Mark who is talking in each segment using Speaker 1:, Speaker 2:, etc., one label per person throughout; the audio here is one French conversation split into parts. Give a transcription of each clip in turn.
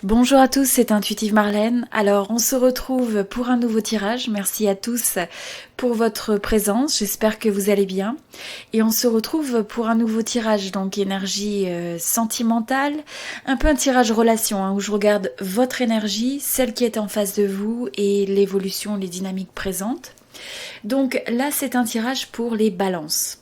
Speaker 1: Bonjour à tous, c'est Intuitive Marlène. Alors, on se retrouve pour un nouveau tirage. Merci à tous pour votre présence. J'espère que vous allez bien. Et on se retrouve pour un nouveau tirage, donc énergie sentimentale. Un peu un tirage relation, où je regarde votre énergie, celle qui est en face de vous et l'évolution, les dynamiques présentes. Donc là, c'est un tirage pour les balances.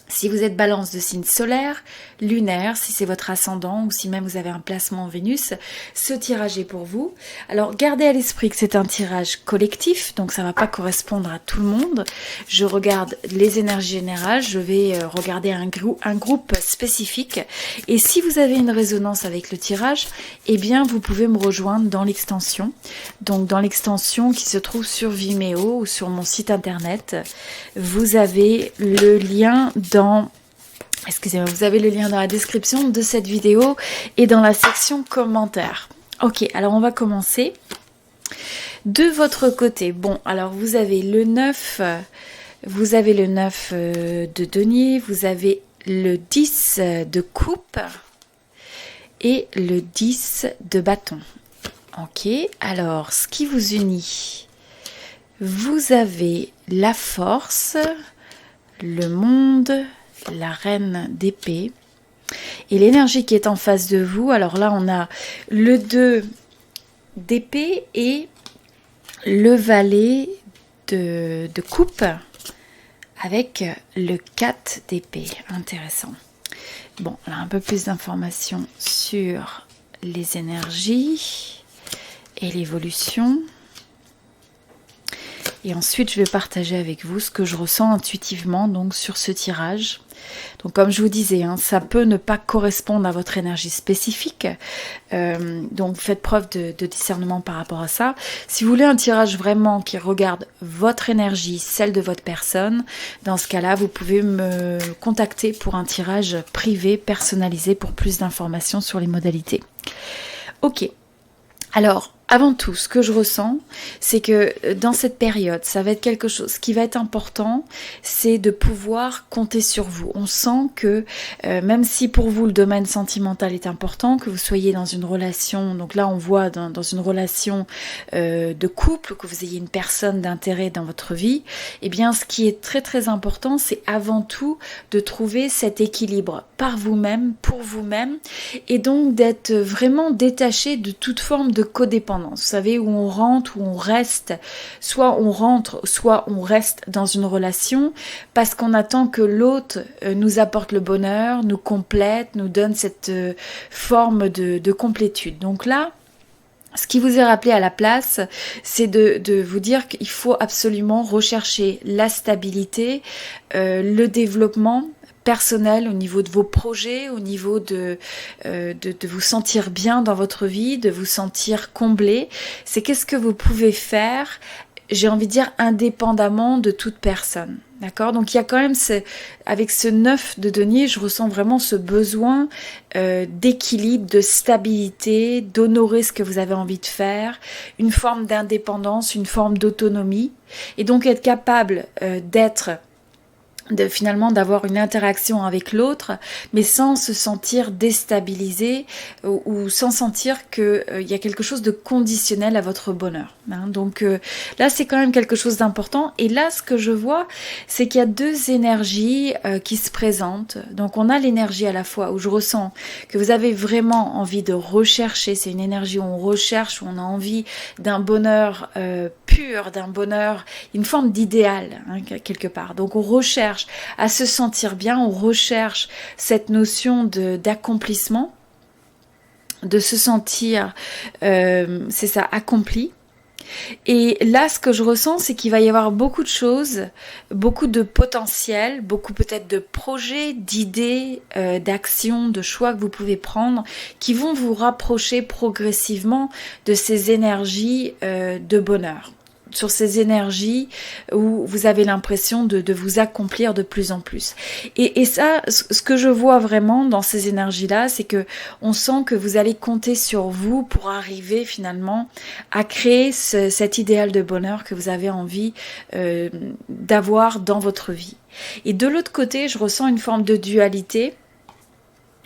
Speaker 1: Si vous êtes balance de signe solaire, lunaire, si c'est votre ascendant ou si même vous avez un placement en Vénus, ce tirage est pour vous. Alors gardez à l'esprit que c'est un tirage collectif, donc ça ne va pas correspondre à tout le monde. Je regarde les énergies générales, je vais regarder un groupe spécifique. Et si vous avez une résonance avec le tirage, eh bien vous pouvez me rejoindre dans l'extension. Donc dans l'extension qui se trouve sur Vimeo ou sur mon site internet, vous avez le lien vous avez le lien dans la description de cette vidéo et dans la section commentaires. Ok, alors on va commencer. De votre côté, bon, alors vous avez le 9, de denier, vous avez le 10 de coupe et le 10 de bâton. Ok, alors ce qui vous unit, vous avez la force, le monde, la reine d'épée et l'énergie qui est en face de vous. Alors là, on a le 2 d'épée et le valet de coupe avec le 4 d'épée. Intéressant. Bon, là, un peu plus d'informations sur les énergies et l'évolution. Et ensuite, je vais partager avec vous ce que je ressens intuitivement donc sur ce tirage. Donc comme je vous disais, ça peut ne pas correspondre à votre énergie spécifique. Donc faites preuve de discernement par rapport à ça. Si vous voulez un tirage vraiment qui regarde votre énergie, celle de votre personne, dans ce cas-là, vous pouvez me contacter pour un tirage privé, personnalisé pour plus d'informations sur les modalités. Ok. Alors, avant tout, ce que je ressens, c'est que dans cette période, ça va être quelque chose qui va être important, c'est de pouvoir compter sur vous. On sent que même si pour vous le domaine sentimental est important, que vous soyez dans une relation, donc là on voit dans une relation de couple, que vous ayez une personne d'intérêt dans votre vie, eh bien ce qui est très très important, c'est avant tout de trouver cet équilibre par vous-même, pour vous-même, et donc d'être vraiment détaché de toute forme de codépendance. Vous savez, où on rentre, où on reste, soit on rentre, soit on reste dans une relation parce qu'on attend que l'autre nous apporte le bonheur, nous complète, nous donne cette forme de complétude. Donc là, ce qui vous est rappelé à la place, c'est de vous dire qu'il faut absolument rechercher la stabilité, le développement personnel au niveau de vos projets, au niveau de vous sentir bien dans votre vie, de vous sentir comblé. C'est qu'est-ce que vous pouvez faire, j'ai envie de dire, indépendamment de toute personne. D'accord ? Donc il y a quand même, avec ce 9 de denier, je ressens vraiment ce besoin d'équilibre, de stabilité, d'honorer ce que vous avez envie de faire, une forme d'indépendance, une forme d'autonomie, et donc être capable finalement d'avoir une interaction avec l'autre, mais sans se sentir déstabilisé ou sans sentir qu'il y a quelque chose de conditionnel à votre bonheur. Donc là, c'est quand même quelque chose d'important. Et là, ce que je vois, c'est qu'il y a deux énergies qui se présentent. Donc on a l'énergie à la fois où je ressens que vous avez vraiment envie de rechercher, c'est une énergie où on recherche, où on a envie d'un bonheur pur, d'un bonheur, une forme d'idéal quelque part. Donc on recherche à se sentir bien, on recherche cette notion d'accomplissement, de se sentir, c'est ça, accompli. Et là, ce que je ressens, c'est qu'il va y avoir beaucoup de choses, beaucoup de potentiel, beaucoup peut-être de projets, d'idées, d'actions, de choix que vous pouvez prendre qui vont vous rapprocher progressivement de ces énergies de bonheur. Sur ces énergies où vous avez l'impression de vous accomplir de plus en plus. Et ça, ce que je vois vraiment dans ces énergies-là, c'est que on sent que vous allez compter sur vous pour arriver finalement à créer cet idéal de bonheur que vous avez envie d'avoir dans votre vie. Et de l'autre côté, je ressens une forme de dualité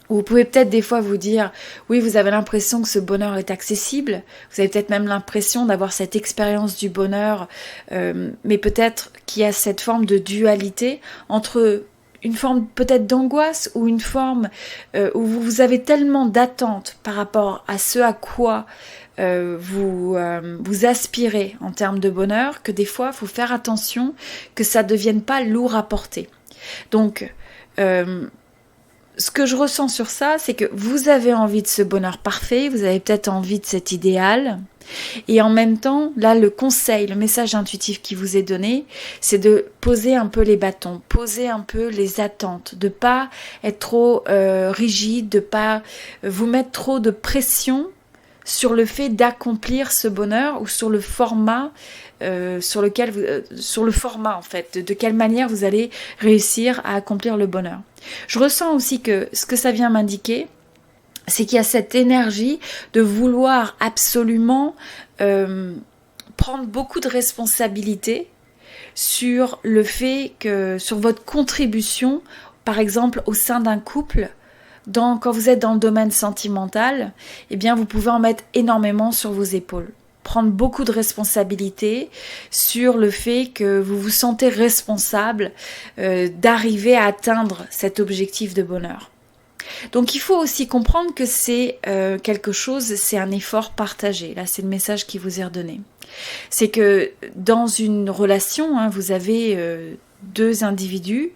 Speaker 1: Vous pouvez peut-être des fois vous dire, oui, vous avez l'impression que ce bonheur est accessible, vous avez peut-être même l'impression d'avoir cette expérience du bonheur, mais peut-être qu'il y a cette forme de dualité entre une forme peut-être d'angoisse ou une forme où vous avez tellement d'attentes par rapport à ce à quoi vous aspirez en termes de bonheur que des fois, il faut faire attention que ça ne devienne pas lourd à porter. Donc, ce que je ressens sur ça, c'est que vous avez envie de ce bonheur parfait, vous avez peut-être envie de cet idéal, et en même temps, là, le conseil, le message intuitif qui vous est donné, c'est de poser un peu les bâtons, poser un peu les attentes, de pas être trop rigide, de pas vous mettre trop de pression sur le fait d'accomplir ce bonheur ou sur le format sur le format en fait, de quelle manière vous allez réussir à accomplir le bonheur. Je ressens aussi que ce que ça vient m'indiquer, c'est qu'il y a cette énergie de vouloir absolument prendre beaucoup de responsabilités sur le fait que, sur votre contribution, par exemple au sein d'un couple. Quand vous êtes dans le domaine sentimental, eh bien vous pouvez en mettre énormément sur vos épaules. Prendre beaucoup de responsabilités sur le fait que vous vous sentez responsable d'arriver à atteindre cet objectif de bonheur. Donc il faut aussi comprendre que c'est quelque chose, c'est un effort partagé. Là, c'est le message qui vous est redonné. C'est que dans une relation, vous avez deux individus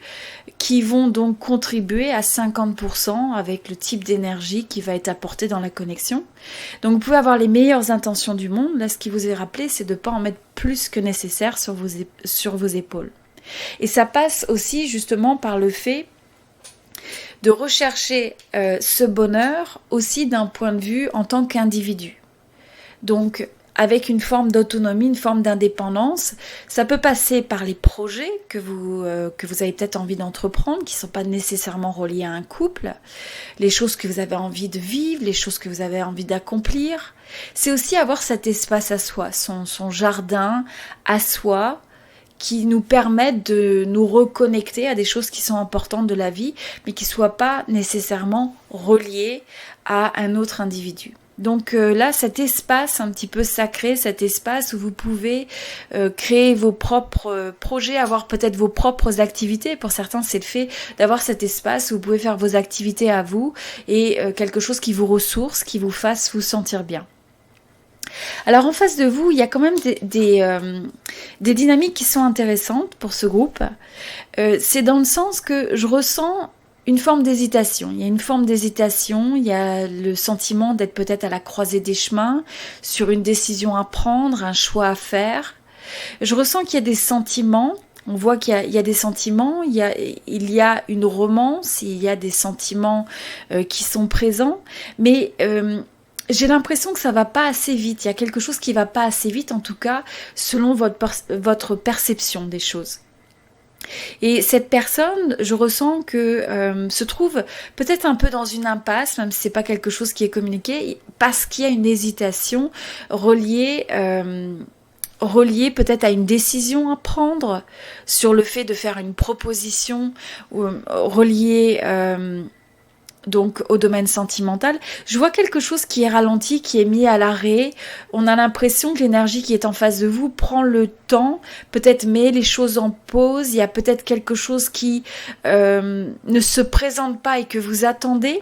Speaker 1: qui vont donc contribuer à 50% avec le type d'énergie qui va être apporté dans la connexion. Donc vous pouvez avoir les meilleures intentions du monde. Là, ce qui vous est rappelé, c'est de ne pas en mettre plus que nécessaire sur vos épaules. Et ça passe aussi justement par le fait de rechercher ce bonheur aussi d'un point de vue en tant qu'individu. Donc, avec une forme d'autonomie, une forme d'indépendance. Ça peut passer par les projets que vous avez peut-être envie d'entreprendre, qui ne sont pas nécessairement reliés à un couple, les choses que vous avez envie de vivre, les choses que vous avez envie d'accomplir. C'est aussi avoir cet espace à soi, son jardin à soi, qui nous permettent de nous reconnecter à des choses qui sont importantes de la vie, mais qui ne soient pas nécessairement reliées à un autre individu. Donc là, cet espace un petit peu sacré, cet espace où vous pouvez créer vos propres projets, avoir peut-être vos propres activités. Pour certains, c'est le fait d'avoir cet espace où vous pouvez faire vos activités à vous et quelque chose qui vous ressource, qui vous fasse vous sentir bien. Alors en face de vous, il y a quand même des dynamiques qui sont intéressantes pour ce groupe. C'est dans le sens que je ressens une forme d'hésitation. Il y a une forme d'hésitation, il y a le sentiment d'être peut-être à la croisée des chemins, sur une décision à prendre, un choix à faire. Je ressens qu'il y a des sentiments, on voit qu'il y a des sentiments, il y a une romance, il y a des sentiments qui sont présents, mais j'ai l'impression que ça va pas assez vite. Il y a quelque chose qui va pas assez vite, en tout cas, selon votre perception des choses. Et cette personne, je ressens que se trouve peut-être un peu dans une impasse, même si c'est pas quelque chose qui est communiqué, parce qu'il y a une hésitation reliée peut-être à une décision à prendre sur le fait de faire une proposition reliée donc au domaine sentimental. Je vois quelque chose qui est ralenti, qui est mis à l'arrêt. On a l'impression que l'énergie qui est en face de vous prend le temps, peut-être met les choses en pause. Il y a peut-être quelque chose qui ne se présente pas et que vous attendez.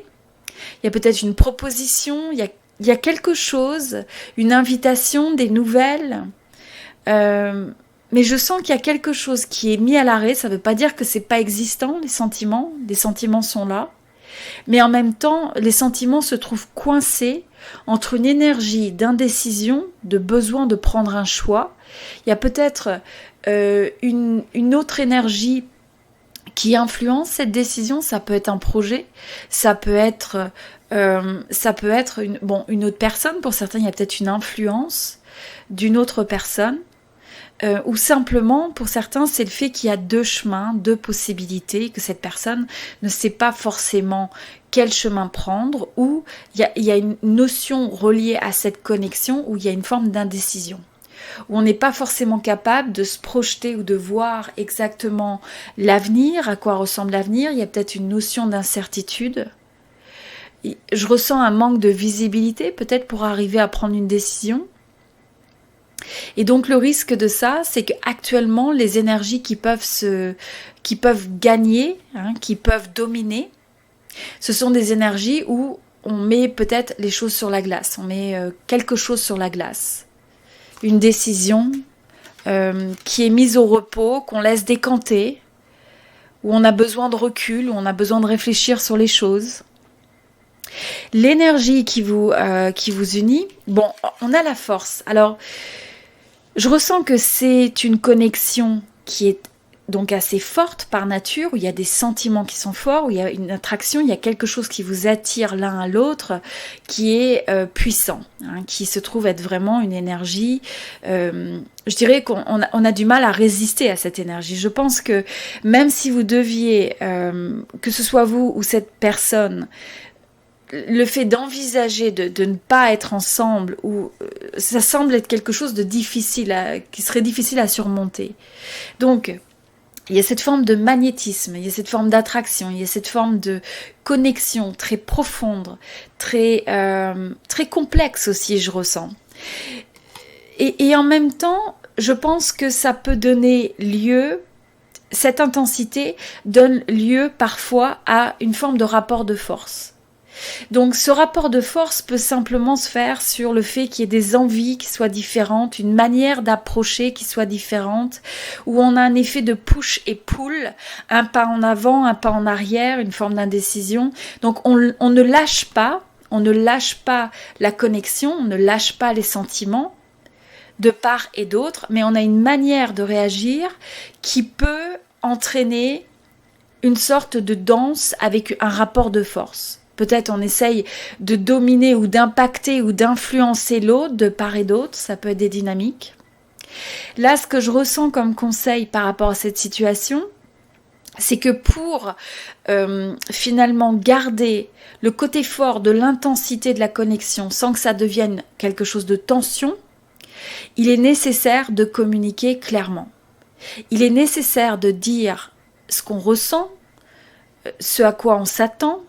Speaker 1: Il y a peut-être une proposition, il y a quelque chose, une invitation, des nouvelles. Mais je sens qu'il y a quelque chose qui est mis à l'arrêt. Ça ne veut pas dire que c'est pas existant, les sentiments. Les sentiments sont là. Mais en même temps, les sentiments se trouvent coincés entre une énergie d'indécision, de besoin de prendre un choix. Il y a peut-être une autre énergie qui influence cette décision. Ça peut être un projet, ça peut être une autre personne. Pour certains, il y a peut-être une influence d'une autre personne. Ou simplement, pour certains, c'est le fait qu'il y a deux chemins, deux possibilités, que cette personne ne sait pas forcément quel chemin prendre, ou il y a une notion reliée à cette connexion où il y a une forme d'indécision, où on n'est pas forcément capable de se projeter ou de voir exactement l'avenir, à quoi ressemble l'avenir. Il y a peut-être une notion d'incertitude. Je ressens un manque de visibilité, peut-être pour arriver à prendre une décision. Et donc le risque de ça, c'est qu'actuellement, les énergies qui peuvent gagner, qui peuvent dominer, ce sont des énergies où on met peut-être les choses sur la glace, on met quelque chose sur la glace. Une décision qui est mise au repos, qu'on laisse décanter, où on a besoin de recul, où on a besoin de réfléchir sur les choses. L'énergie qui vous unit, bon, on a la force. Alors, je ressens que c'est une connexion qui est donc assez forte par nature, où il y a des sentiments qui sont forts, où il y a une attraction, il y a quelque chose qui vous attire l'un à l'autre, qui est puissant, qui se trouve être vraiment une énergie. Je dirais qu'on a du mal à résister à cette énergie. Je pense que même si vous deviez, que ce soit vous ou cette personne, le fait d'envisager de ne pas être ensemble, ou ça semble être quelque chose de difficile, qui serait difficile à surmonter. Donc, il y a cette forme de magnétisme, il y a cette forme d'attraction, il y a cette forme de connexion très profonde, très complexe aussi, je ressens. Et en même temps, je pense que ça peut donner lieu, cette intensité donne lieu parfois à une forme de rapport de force. Donc ce rapport de force peut simplement se faire sur le fait qu'il y ait des envies qui soient différentes, une manière d'approcher qui soit différente, où on a un effet de push et pull, un pas en avant, un pas en arrière, une forme d'indécision. Donc on ne lâche pas la connexion, on ne lâche pas les sentiments de part et d'autre, mais on a une manière de réagir qui peut entraîner une sorte de danse avec un rapport de force. Peut-être on essaye de dominer ou d'impacter ou d'influencer l'autre de part et d'autre, ça peut être des dynamiques. Là, ce que je ressens comme conseil par rapport à cette situation, c'est que pour finalement garder le côté fort de l'intensité de la connexion sans que ça devienne quelque chose de tension, il est nécessaire de communiquer clairement. Il est nécessaire de dire ce qu'on ressent, ce à quoi on s'attend,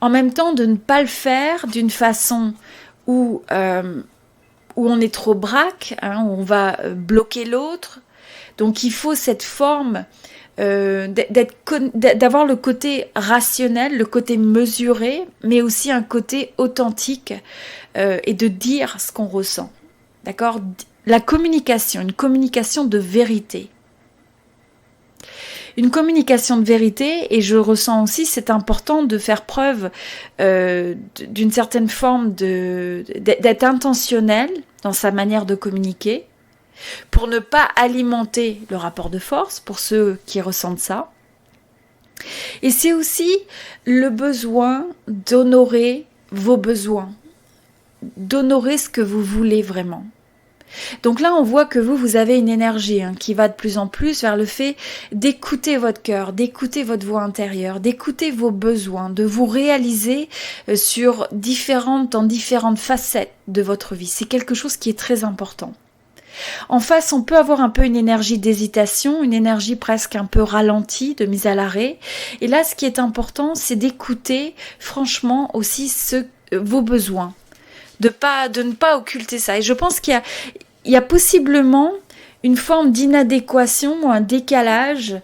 Speaker 1: en même temps de ne pas le faire d'une façon où on est trop braque, où on va bloquer l'autre. Donc il faut cette forme d'avoir le côté rationnel, le côté mesuré, mais aussi un côté authentique et de dire ce qu'on ressent. D'accord ? La communication, une communication de vérité. Une communication de vérité, et je ressens aussi, c'est important de faire preuve d'une certaine forme d'être intentionnel dans sa manière de communiquer, pour ne pas alimenter le rapport de force, pour ceux qui ressentent ça. Et c'est aussi le besoin d'honorer vos besoins, d'honorer ce que vous voulez vraiment. Donc là, on voit que vous avez une énergie qui va de plus en plus vers le fait d'écouter votre cœur, d'écouter votre voix intérieure, d'écouter vos besoins, de vous réaliser dans différentes facettes de votre vie. C'est quelque chose qui est très important. En face, on peut avoir un peu une énergie d'hésitation, une énergie presque un peu ralentie, de mise à l'arrêt. Et là, ce qui est important, c'est d'écouter franchement aussi vos besoins. De ne pas occulter ça. Et je pense qu'il y a possiblement une forme d'inadéquation ou un décalage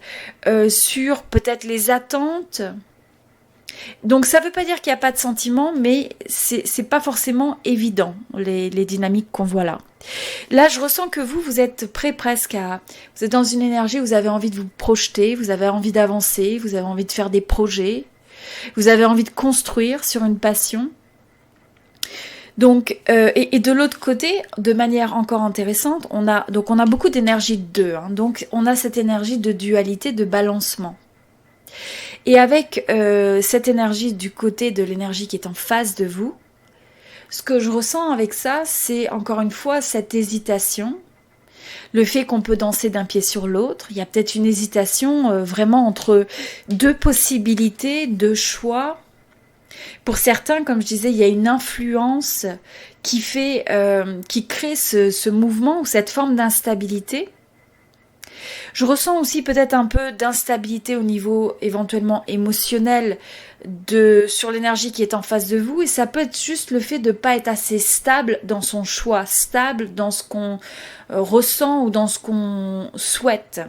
Speaker 1: sur peut-être les attentes. Donc ça ne veut pas dire qu'il n'y a pas de sentiment, mais c'est pas forcément évident, les dynamiques qu'on voit là. Là, je ressens que vous êtes prêt presque vous êtes dans une énergie où vous avez envie de vous projeter, vous avez envie d'avancer, vous avez envie de faire des projets, vous avez envie de construire sur une passion. Donc, et de l'autre côté, de manière encore intéressante, on a beaucoup d'énergie de deux. Donc, on a cette énergie de dualité, de balancement. Et avec cette énergie du côté de l'énergie qui est en face de vous, ce que je ressens avec ça, c'est encore une fois cette hésitation, le fait qu'on peut danser d'un pied sur l'autre. Il y a peut-être une hésitation vraiment entre deux possibilités, deux choix. Pour certains, comme je disais, il y a une influence qui crée ce mouvement ou cette forme d'instabilité. Je ressens aussi peut-être un peu d'instabilité au niveau éventuellement émotionnel sur l'énergie qui est en face de vous, et ça peut être juste le fait de ne pas être assez stable dans son choix, stable dans ce qu'on ressent ou dans ce qu'on souhaite.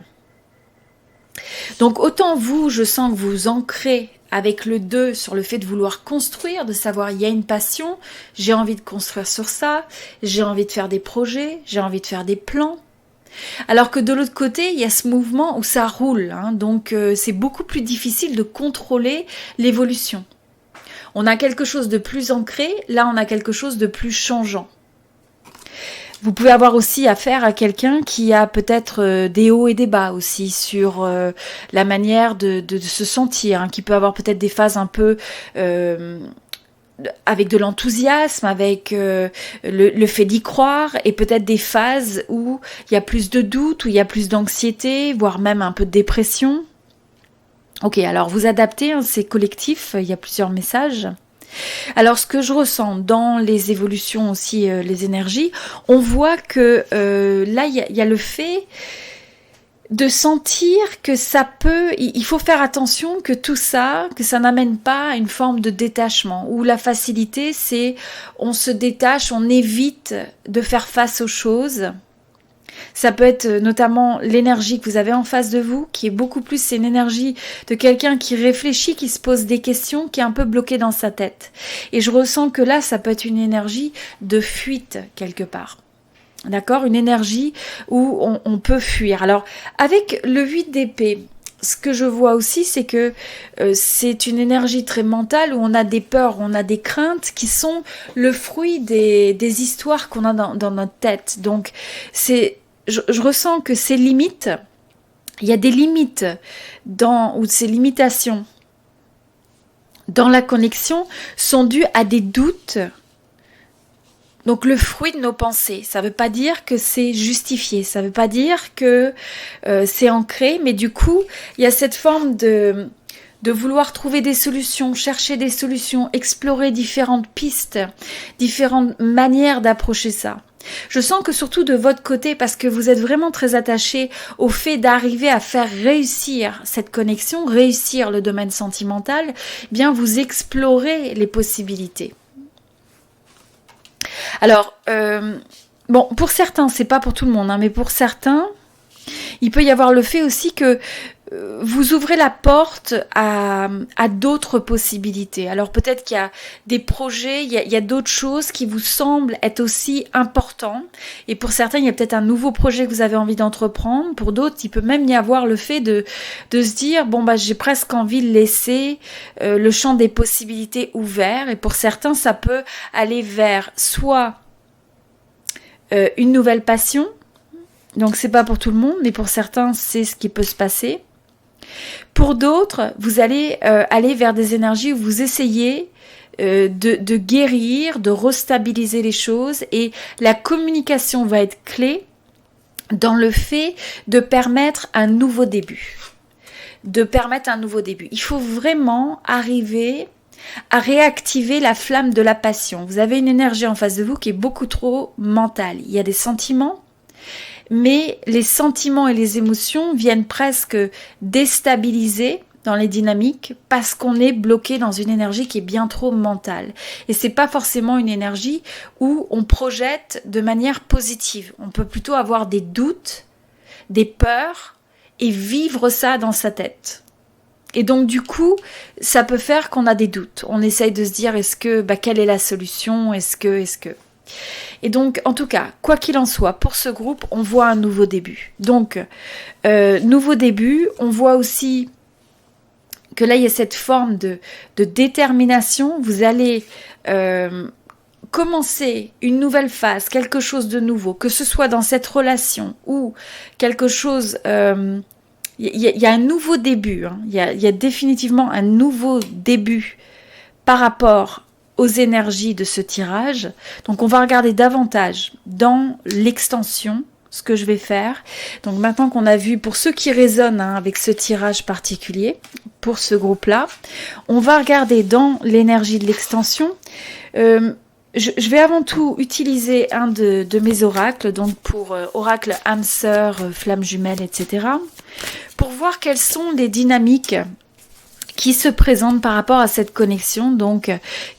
Speaker 1: Donc autant vous, je sens que vous ancrez avec le 2 sur le fait de vouloir construire, de savoir il y a une passion, j'ai envie de construire sur ça, j'ai envie de faire des projets, j'ai envie de faire des plans. Alors que de l'autre côté, il y a ce mouvement où ça roule, hein, donc c'est beaucoup plus difficile de contrôler l'évolution. On a quelque chose de plus ancré, là on a quelque chose de plus changeant. Vous pouvez avoir aussi affaire à quelqu'un qui a peut-être des hauts et des bas aussi sur la manière de se sentir, hein, qui peut avoir peut-être des phases un peu avec de l'enthousiasme, avec le fait d'y croire, et peut-être des phases où il y a plus de doute, où il y a plus d'anxiété, voire même un peu de dépression. Ok, alors vous adaptez, hein, c'est collectif, il y a plusieurs messages. Alors ce que je ressens dans les évolutions aussi, les énergies, on voit que là il y a le fait de sentir que ça peut, il faut faire attention que tout ça, que ça n'amène pas à une forme de détachement, où la facilité c'est on se détache, on évite de faire face aux choses. Ça peut être notamment l'énergie que vous avez en face de vous, qui est beaucoup plus, c'est une énergie de quelqu'un qui réfléchit, qui se pose des questions, qui est un peu bloqué dans sa tête. Et je ressens que là, ça peut être une énergie de fuite quelque part. D'accord ? Une énergie où on peut fuir. Alors, avec le 8 d'épée, ce que je vois aussi, c'est que c'est une énergie très mentale où on a des peurs, on a des craintes qui sont le fruit des histoires qu'on a dans notre tête. Donc, je ressens que ces limites, il y a des limites ou ces limitations dans la connexion sont dues à des doutes. Donc le fruit de nos pensées, ça ne veut pas dire que c'est justifié, ça ne veut pas dire que c'est ancré, mais du coup, il y a cette forme de vouloir trouver des solutions, chercher des solutions, explorer différentes pistes, différentes manières d'approcher ça. Je sens que surtout de votre côté, parce que vous êtes vraiment très attaché au fait d'arriver à faire réussir cette connexion, réussir le domaine sentimental, eh bien vous explorez les possibilités. Alors, bon, pour certains, c'est pas pour tout le monde, hein, mais pour certains, il peut y avoir le fait aussi que vous ouvrez la porte à d'autres possibilités. Alors peut-être qu'il y a des projets, il y a d'autres choses qui vous semblent être aussi importants. Et pour certains, il y a peut-être un nouveau projet que vous avez envie d'entreprendre. Pour d'autres, il peut même y avoir le fait de se dire, bon bah j'ai presque envie de laisser le champ des possibilités ouvert. Et pour certains, ça peut aller vers soit une nouvelle passion. Donc c'est pas pour tout le monde, mais pour certains, c'est ce qui peut se passer. Pour d'autres, vous allez aller vers des énergies où vous essayez de guérir, de restabiliser les choses, et la communication va être clé dans le fait de permettre un nouveau début. Il faut vraiment arriver à réactiver la flamme de la passion. Vous avez une énergie en face de vous qui est beaucoup trop mentale. Il y a des sentiments, mais les sentiments et les émotions viennent presque déstabiliser dans les dynamiques parce qu'on est bloqué dans une énergie qui est bien trop mentale. Et c'est pas forcément une énergie où on projette de manière positive. On peut plutôt avoir des doutes, des peurs et vivre ça dans sa tête. Et donc du coup, ça peut faire qu'on a des doutes. On essaye de se dire, quelle est la solution ? Est-ce que... Et donc, en tout cas, quoi qu'il en soit, pour ce groupe, on voit un nouveau début. Donc, nouveau début, on voit aussi que là, il y a cette forme de détermination. Vous allez commencer une nouvelle phase, quelque chose de nouveau, que ce soit dans cette relation ou quelque chose... Il y a un nouveau début, hein. Il y a définitivement un nouveau début par rapport aux énergies de ce tirage. Donc on va regarder davantage dans l'extension ce que je vais faire. Donc maintenant qu'on a vu, pour ceux qui résonnent avec ce tirage particulier, pour ce groupe-là, on va regarder dans l'énergie de l'extension je vais avant tout utiliser un de mes oracles, donc pour oracle âme sœur, flamme jumelle, etc. pour voir quelles sont les dynamiques qui se présentent par rapport à cette connexion. Donc,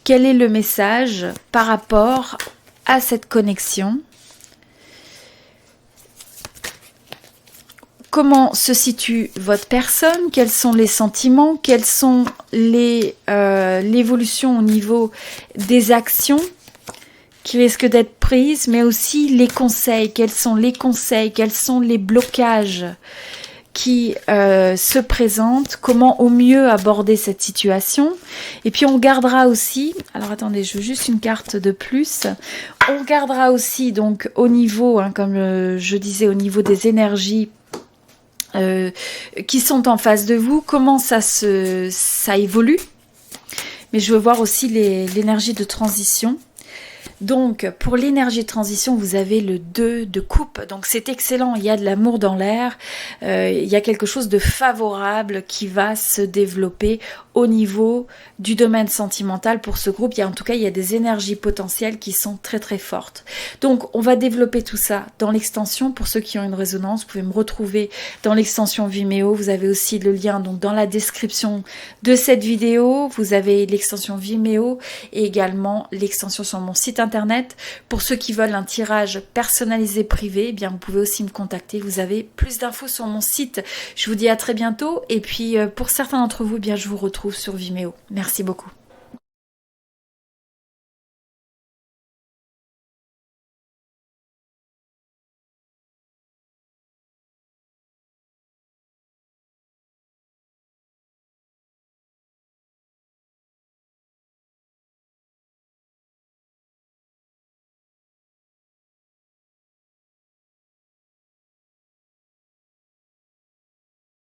Speaker 1: quel est le message par rapport à cette connexion? Comment se situe votre personne? Quels sont les sentiments? Quelles sont l'évolution au niveau des actions qui risquent d'être prises, mais aussi les conseils? Quels sont les conseils? Quels sont les blocages qui se présentent? Comment au mieux aborder cette situation? Et puis on regardera aussi, alors attendez, je veux juste une carte de plus. On regardera aussi donc au niveau, comme je disais, au niveau des énergies qui sont en face de vous, comment ça évolue. Mais je veux voir aussi l'énergie de transition. Donc, pour l'énergie de transition, vous avez le 2 de coupe. Donc, c'est excellent. Il y a de l'amour dans l'air. Il y a quelque chose de favorable qui va se développer au niveau du domaine sentimental pour ce groupe. En tout cas, il y a des énergies potentielles qui sont très, très fortes. Donc, on va développer tout ça dans l'extension. Pour ceux qui ont une résonance, vous pouvez me retrouver dans l'extension Vimeo. Vous avez aussi le lien donc dans la description de cette vidéo. Vous avez l'extension Vimeo et également l'extension sur mon site internet. Pour ceux qui veulent un tirage personnalisé privé, eh bien vous pouvez aussi me contacter. Vous avez plus d'infos sur mon site. Je vous dis à très bientôt. Et puis pour certains d'entre vous, eh bien je vous retrouve sur Vimeo. Merci beaucoup.